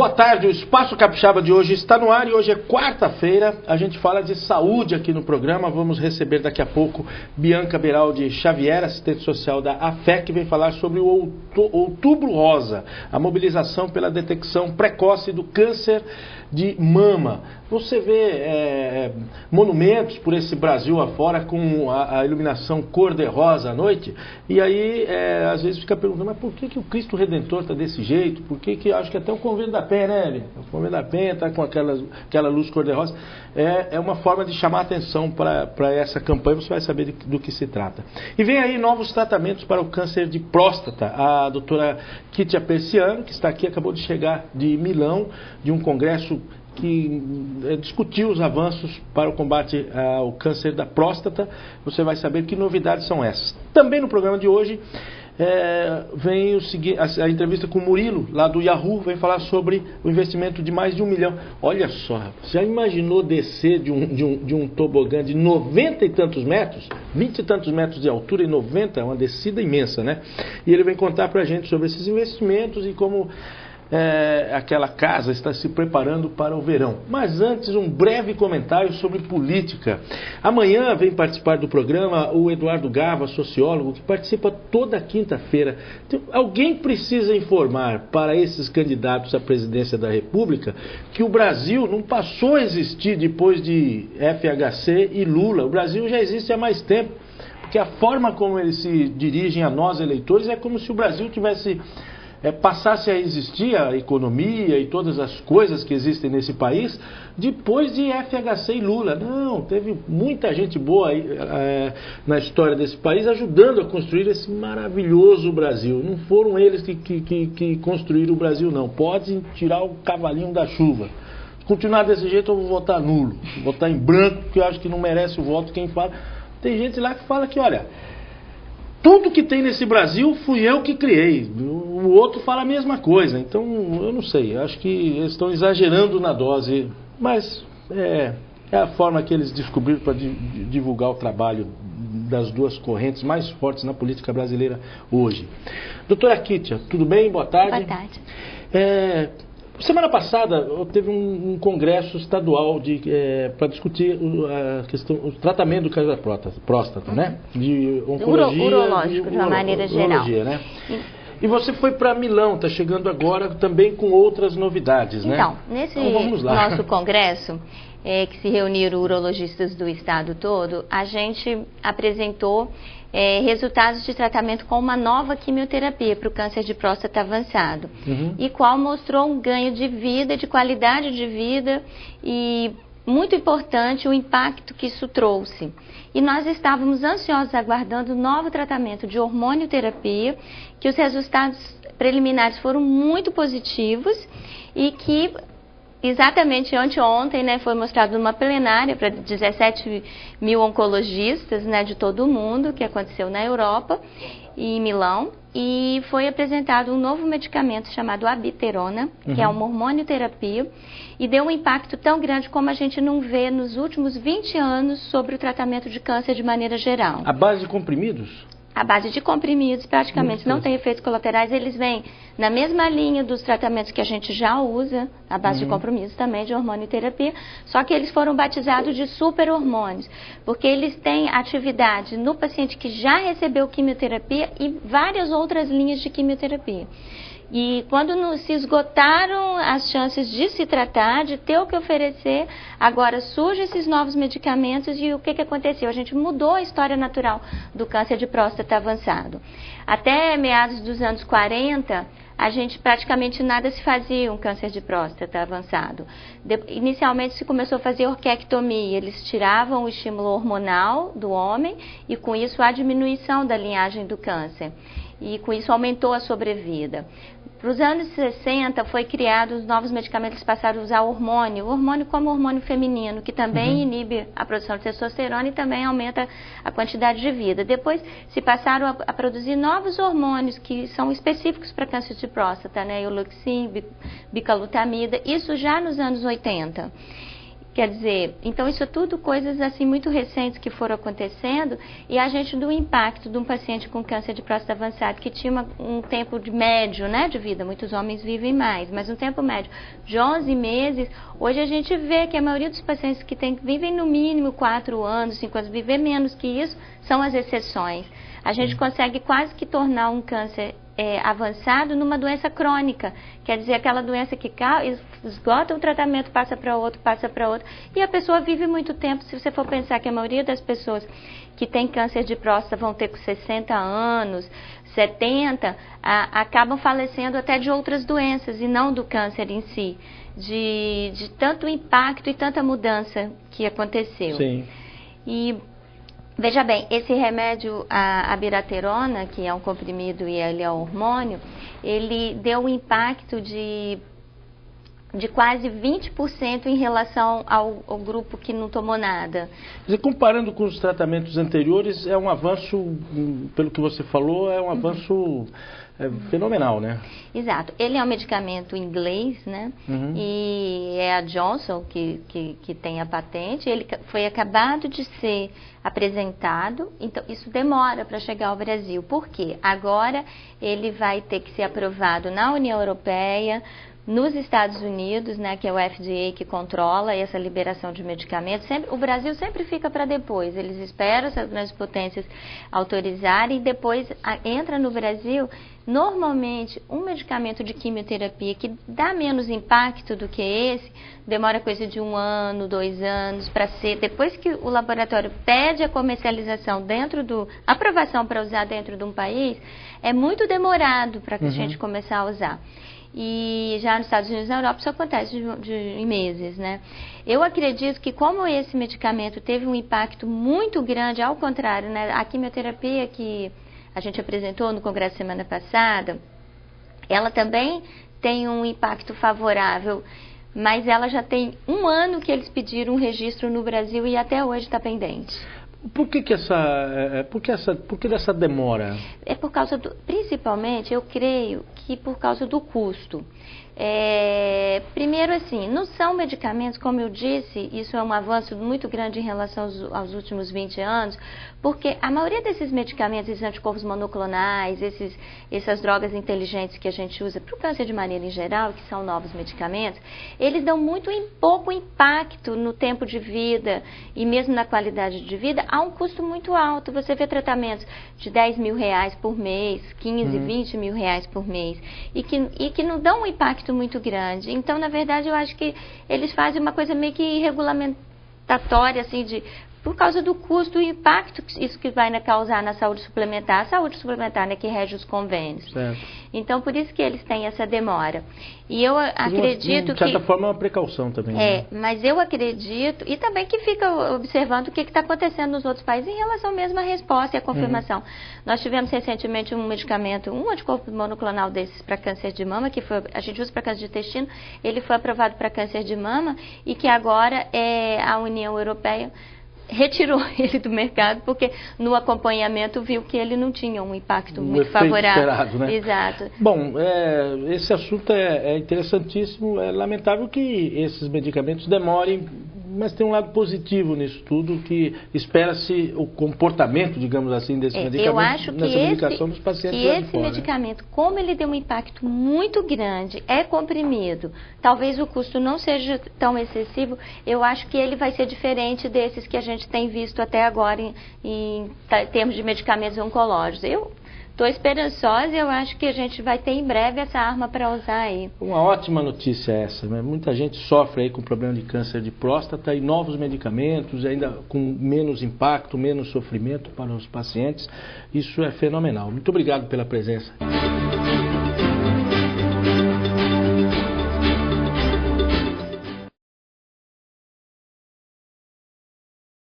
Boa tarde, o Espaço Capixaba de hoje está no ar e hoje é quarta-feira. A gente fala de saúde aqui no programa. Vamos receber daqui a pouco Bianca Beraldi Xavier, assistente social da AFEC, que vem falar sobre o Outubro Rosa, a mobilização pela detecção precoce do câncer de mama. Você vê monumentos por esse Brasil afora com a iluminação cor-de-rosa à noite, e aí às vezes fica perguntando, mas por que o Cristo Redentor está desse jeito? Por que acho que até o Convento da Penha, né, Eli? O Convento da Penha está com aquela luz cor-de-rosa. É uma forma de chamar atenção para essa campanha, você vai saber do que se trata. E vem aí novos tratamentos para o câncer de próstata. A doutora Kitia Persiano, que está aqui, acabou de chegar de Milão, de um congresso que discutiu os avanços para o combate ao câncer da próstata. Você vai saber que novidades são essas. Também no programa de hoje vem a entrevista com o Murilo, lá do Yahoo, vem falar sobre o investimento de mais de 1 milhão. Olha só, já imaginou descer de um tobogã de 90 e tantos metros, 20 e tantos metros de altura e 90, é uma descida imensa, né? E ele vem contar pra gente sobre esses investimentos e como aquela casa está se preparando para o verão. Mas antes, um breve comentário sobre política. Amanhã vem participar do programa o Eduardo Gava, sociólogo, que participa toda quinta-feira. Então, alguém precisa informar para esses candidatos à presidência da República que o Brasil não passou a existir depois de FHC e Lula. O Brasil já existe há mais tempo, porque a forma como eles se dirigem a nós, eleitores, é como se o Brasil tivesse passasse a existir a economia e todas as coisas que existem nesse país depois de FHC e Lula. Não, teve muita gente boa aí, na história desse país ajudando a construir esse maravilhoso Brasil. Não foram eles que construíram o Brasil, não. Podem tirar o cavalinho da chuva. Continuar desse jeito, eu vou votar nulo, vou votar em branco, porque eu acho que não merece o voto quem fala. Tem gente lá que fala que, olha, tudo que tem nesse Brasil fui eu que criei. O outro fala a mesma coisa. Então, eu não sei. Acho que eles estão exagerando na dose. Mas é a forma que eles descobriram para divulgar o trabalho das duas correntes mais fortes na política brasileira hoje. Doutora Kitia, tudo bem? Boa tarde. Boa tarde. Semana passada teve um congresso estadual para discutir a questão, o tratamento do câncer da próstata, né? De oncologia, urológico, de uma maneira geral. Né? E você foi para Milão, está chegando agora também com outras novidades, né? Então, nesse nosso congresso, que se reuniram urologistas do estado todo, a gente apresentou resultados de tratamento com uma nova quimioterapia para o câncer de próstata avançado, e qual mostrou um ganho de vida, de qualidade de vida e, muito importante, o impacto que isso trouxe. E nós estávamos ansiosos aguardando um novo tratamento de hormonioterapia, que os resultados preliminares foram muito positivos e que exatamente anteontem, né, foi mostrado numa plenária para 17 mil oncologistas, né, de todo o mundo, que aconteceu na Europa e em Milão, e foi apresentado um novo medicamento chamado abiterona, que é uma hormonioterapia, e deu um impacto tão grande como a gente não vê nos últimos 20 anos sobre o tratamento de câncer de maneira geral. A base de comprimidos? A base de comprimidos praticamente não tem efeitos colaterais, eles vêm na mesma linha dos tratamentos que a gente já usa, a base de comprimidos também, de hormonioterapia, só que eles foram batizados de super-hormônios, porque eles têm atividade no paciente que já recebeu quimioterapia e várias outras linhas de quimioterapia. E quando se esgotaram as chances de se tratar, de ter o que oferecer, agora surgem esses novos medicamentos e o que aconteceu? A gente mudou a história natural do câncer de próstata avançado. Até meados dos anos 40, a gente praticamente nada se fazia um câncer de próstata avançado. Inicialmente se começou a fazer orquiectomia, eles tiravam o estímulo hormonal do homem e com isso a diminuição da linhagem do câncer. E com isso aumentou a sobrevida. Para os anos 60 foi criado os novos medicamentos, eles passaram a usar o hormônio como hormônio feminino, que também inibe a produção de testosterona e também aumenta a quantidade de vida. Depois se passaram a produzir novos hormônios que são específicos para câncer de próstata, né? Euloxin, bicalutamida, isso já nos anos 80. Quer dizer, então isso é tudo coisas assim muito recentes que foram acontecendo, e a gente do impacto de um paciente com câncer de próstata avançado que tinha um tempo de médio, né, de vida, muitos homens vivem mais, mas um tempo médio de 11 meses, hoje a gente vê que a maioria dos pacientes que vivem no mínimo 4 anos, 5 anos, viver menos que isso, são as exceções. A gente consegue quase que tornar um câncer avançado numa doença crônica, quer dizer, aquela doença que esgota um tratamento, passa para outro, e a pessoa vive muito tempo. Se você for pensar que a maioria das pessoas que tem câncer de próstata vão ter com 60 anos, 70, acabam falecendo até de outras doenças e não do câncer em si, de tanto impacto e tanta mudança que aconteceu. Sim. E veja bem, esse remédio, a abiraterona, que é um comprimido e ele é um hormônio, ele deu um impacto de quase 20% em relação ao grupo que não tomou nada. Quer dizer, comparando com os tratamentos anteriores, é um avanço, pelo que você falou, é um avanço fenomenal, né? Exato. Ele é um medicamento inglês, né? E é a Johnson que tem a patente. Ele foi acabado de ser apresentado, então isso demora para chegar ao Brasil. Por quê? Agora ele vai ter que ser aprovado na União Europeia, nos Estados Unidos, né, que é o FDA que controla essa liberação de medicamentos. O Brasil sempre fica para depois, eles esperam as grandes potências autorizarem e depois entra no Brasil. Normalmente, um medicamento de quimioterapia que dá menos impacto do que esse, demora coisa de 1 ano, 2 anos para ser, depois que o laboratório pede a comercialização aprovação para usar dentro de um país, é muito demorado para que a gente começar a usar. E já nos Estados Unidos e na Europa isso acontece em meses, né? Eu acredito que como esse medicamento teve um impacto muito grande, ao contrário, né? A quimioterapia que a gente apresentou no congresso semana passada, ela também tem um impacto favorável, mas ela já tem 1 ano que eles pediram um registro no Brasil e até hoje está pendente. Por que dessa demora? É por causa principalmente, eu creio que por causa do custo. Primeiro assim, não são medicamentos, como eu disse, isso é um avanço muito grande em relação aos últimos 20 anos, porque a maioria desses medicamentos, esses anticorpos monoclonais, essas drogas inteligentes que a gente usa para o câncer de maneira em geral, que são novos medicamentos, eles dão pouco impacto no tempo de vida e mesmo na qualidade de vida, a um custo muito alto. Você vê tratamentos de R$10 mil por mês, 15, 20 mil reais por mês, e que não dão um impacto muito grande. Então, na verdade, eu acho que eles fazem uma coisa meio que regulamentatória, assim, por causa do custo e impacto que isso que vai causar na saúde suplementar. A saúde suplementar, né, que rege os convênios. Certo. Então, por isso que eles têm essa demora. E eu acredito que... De certa forma, é uma precaução também. Né? Mas eu acredito, e também que fica observando o que está acontecendo nos outros países em relação mesmo à resposta e à confirmação. Nós tivemos recentemente um medicamento, um anticorpo monoclonal desses para câncer de mama, que a gente usa para câncer de intestino, ele foi aprovado para câncer de mama, e que agora a União Europeia retirou ele do mercado, porque no acompanhamento viu que ele não tinha um impacto muito favorável. Esperado, né? Exato. Bom, esse assunto é interessantíssimo. É lamentável que esses medicamentos demorem, mas tem um lado positivo nisso tudo, que espera-se o comportamento, digamos assim, desse medicamento, eu acho que nessa medicação dos pacientes que esse medicamento, como ele tem um impacto muito grande, é comprimido, talvez o custo não seja tão excessivo, eu acho que ele vai ser diferente desses que a gente tem visto até agora em termos de medicamentos oncológicos. Eu estou esperançosa e eu acho que a gente vai ter em breve essa arma para usar aí. Uma ótima notícia essa, né? Muita gente sofre aí com problema de câncer de próstata e novos medicamentos, ainda com menos impacto, menos sofrimento para os pacientes. Isso é fenomenal. Muito obrigado pela presença.